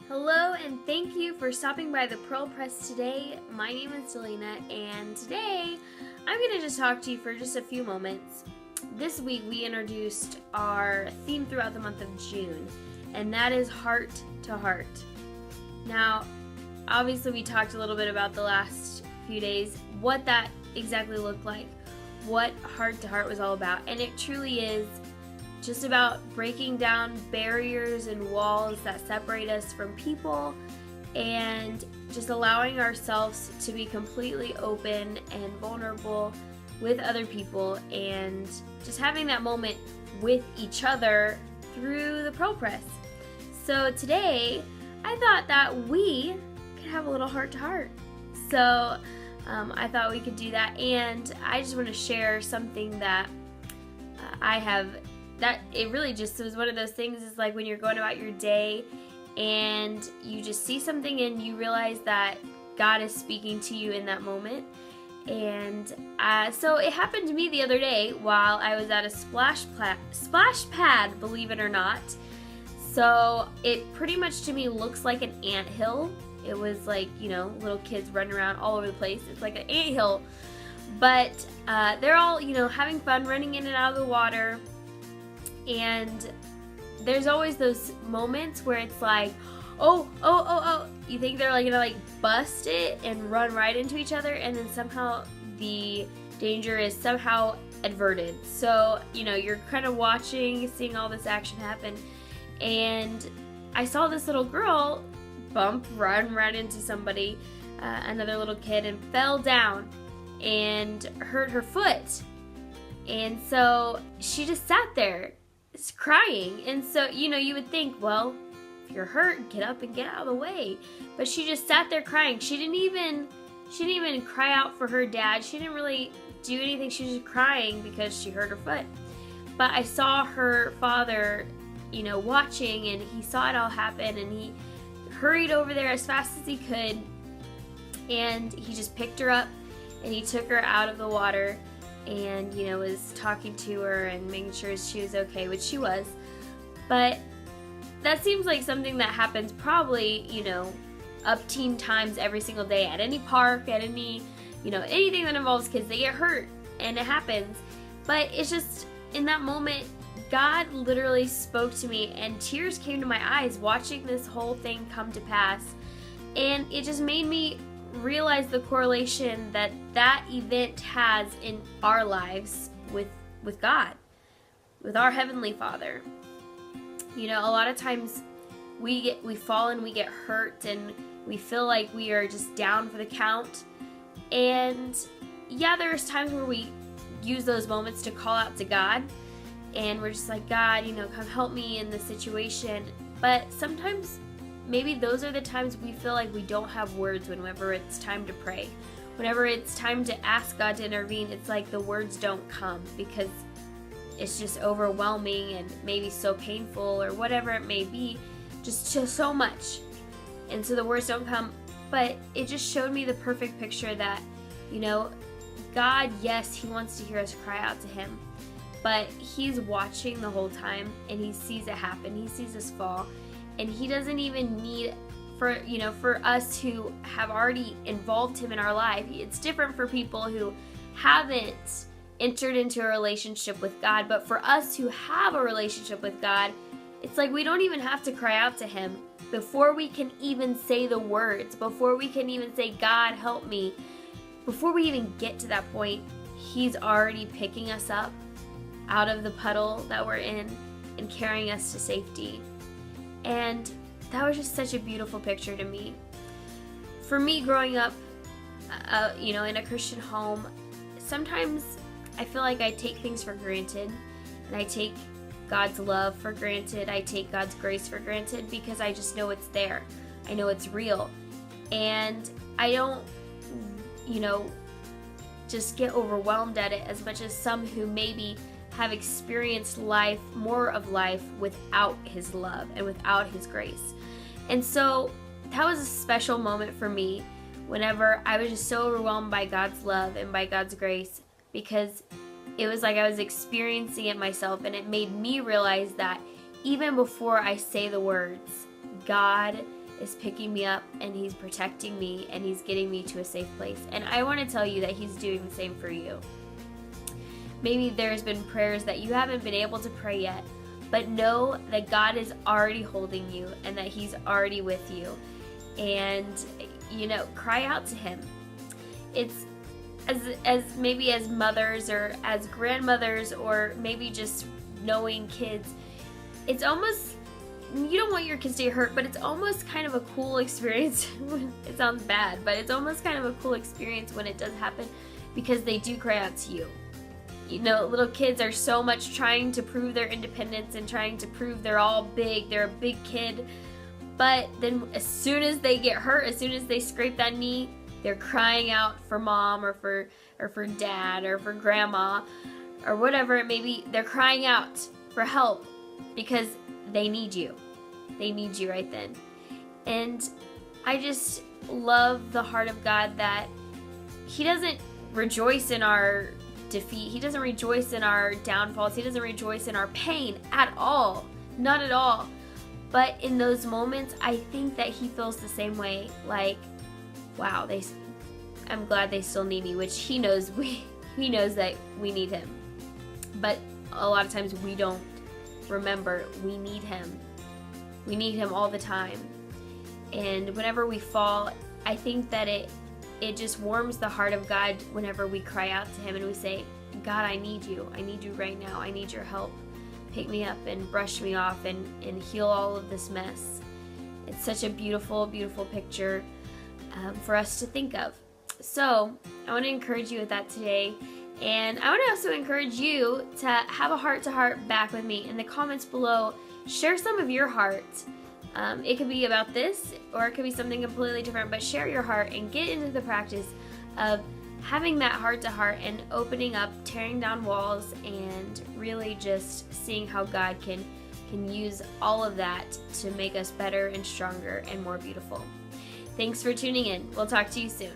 Hello, and thank you for stopping by the Pearl Press today. My name is Delina, and today I'm going to just talk to you for just a few moments. This week we introduced our theme throughout the month of June, and that is Heart to Heart. Now, obviously we talked a little bit about the last few days, what that exactly looked like, what Heart to Heart was all about, and it truly is just about breaking down barriers and walls that separate us from people and just allowing ourselves to be completely open and vulnerable with other people and just having that moment with each other through the Pearl Press. So today, I thought that we could have a little heart to heart. So I thought we could do that, and I just want to share something that I have. That it really just was one of those things, is like when you're going about your day and you just see something and you realize that God is speaking to you in that moment. And so it happened to me the other day while I was at a splash pad, believe it or not. So it pretty much to me looks like an anthill. It was like, little kids running around all over the place. It's like an anthill, but they're all, having fun running in and out of the water. And there's always those moments where it's like, oh, you think they're like gonna bust it and run right into each other, and then somehow the danger is somehow averted. So, you're kind of watching, seeing all this action happen, and I saw this little girl run right into somebody, another little kid, and fell down and hurt her foot. And so she just sat there crying. And so, you would think, well, if you're hurt, get up and get out of the way. But she just sat there crying. She didn't even cry out for her dad. She didn't really do anything. She was just crying because she hurt her foot. But I saw her father, watching, and he saw it all happen, and he hurried over there as fast as he could, and he just picked her up and he took her out of the water, and was talking to her and making sure she was okay, which she was. But that seems like something that happens probably, up teen times every single day at any park, at any, anything that involves kids. They get hurt, and it happens. But it's just, in that moment, God literally spoke to me, and tears came to my eyes watching this whole thing come to pass. And it just made me realize the correlation that event has in our lives with God, with our Heavenly Father. A lot of times we fall and we get hurt, and we feel like we are just down for the count. And yeah, there's times where we use those moments to call out to God, and we're just like, God, come help me in this situation. But sometimes maybe those are the times we feel like we don't have words whenever it's time to pray. Whenever it's time to ask God to intervene, it's like the words don't come because it's just overwhelming and maybe so painful, or whatever it may be, just so much. And so the words don't come. But it just showed me the perfect picture that, God, yes, He wants to hear us cry out to Him, but He's watching the whole time, and He sees it happen. He sees us fall. And He doesn't even need for us who have already involved Him in our life. It's different for people who haven't entered into a relationship with God. But for us who have a relationship with God, it's like we don't even have to cry out to Him. Before we can even say the words, before we can even say, God, help me, before we even get to that point, He's already picking us up out of the puddle that we're in and carrying us to safety. And that was just such a beautiful picture to me. For me, growing up, in a Christian home, sometimes I feel like I take things for granted, and I take God's love for granted. I take God's grace for granted because I just know it's there. I know it's real. And I don't, just get overwhelmed at it as much as some who maybe have experienced more of life without His love and without His grace. And so that was a special moment for me whenever I was just so overwhelmed by God's love and by God's grace, because it was like I was experiencing it myself, and it made me realize that even before I say the words, God is picking me up and He's protecting me and He's getting me to a safe place. And I want to tell you that He's doing the same for you. Maybe there's been prayers that you haven't been able to pray yet, but know that God is already holding you and that He's already with you. And, cry out to Him. It's as maybe as mothers or as grandmothers or maybe just knowing kids, it's almost, you don't want your kids to get hurt, but it's almost kind of a cool experience. It sounds bad, but it's almost kind of a cool experience when it does happen because they do cry out to you. Little kids are so much trying to prove their independence and trying to prove they're all big, they're a big kid. But then as soon as they get hurt, as soon as they scrape that knee, they're crying out for mom or for dad or for grandma or whatever it may be. They're crying out for help because they need you. They need you right then. And I just love the heart of God that He doesn't rejoice in our defeat. He doesn't rejoice in our downfalls. He doesn't rejoice in our pain at all. Not at all. But in those moments, I think that He feels the same way. Like, wow, I'm glad they still need me, which He knows He knows that we need Him. But a lot of times we don't remember we need Him. We need Him all the time. And whenever we fall, I think that it just warms the heart of God whenever we cry out to Him and we say, God, I need you. I need you right now. I need your help. Pick me up and brush me off and heal all of this mess. It's such a beautiful, beautiful picture for us to think of. So I want to encourage you with that today. And I want to also encourage you to have a heart-to-heart back with me in the comments below. Share some of your heart. It could be about this, or it could be something completely different, but share your heart and get into the practice of having that heart-to-heart and opening up, tearing down walls, and really just seeing how God can use all of that to make us better and stronger and more beautiful. Thanks for tuning in. We'll talk to you soon.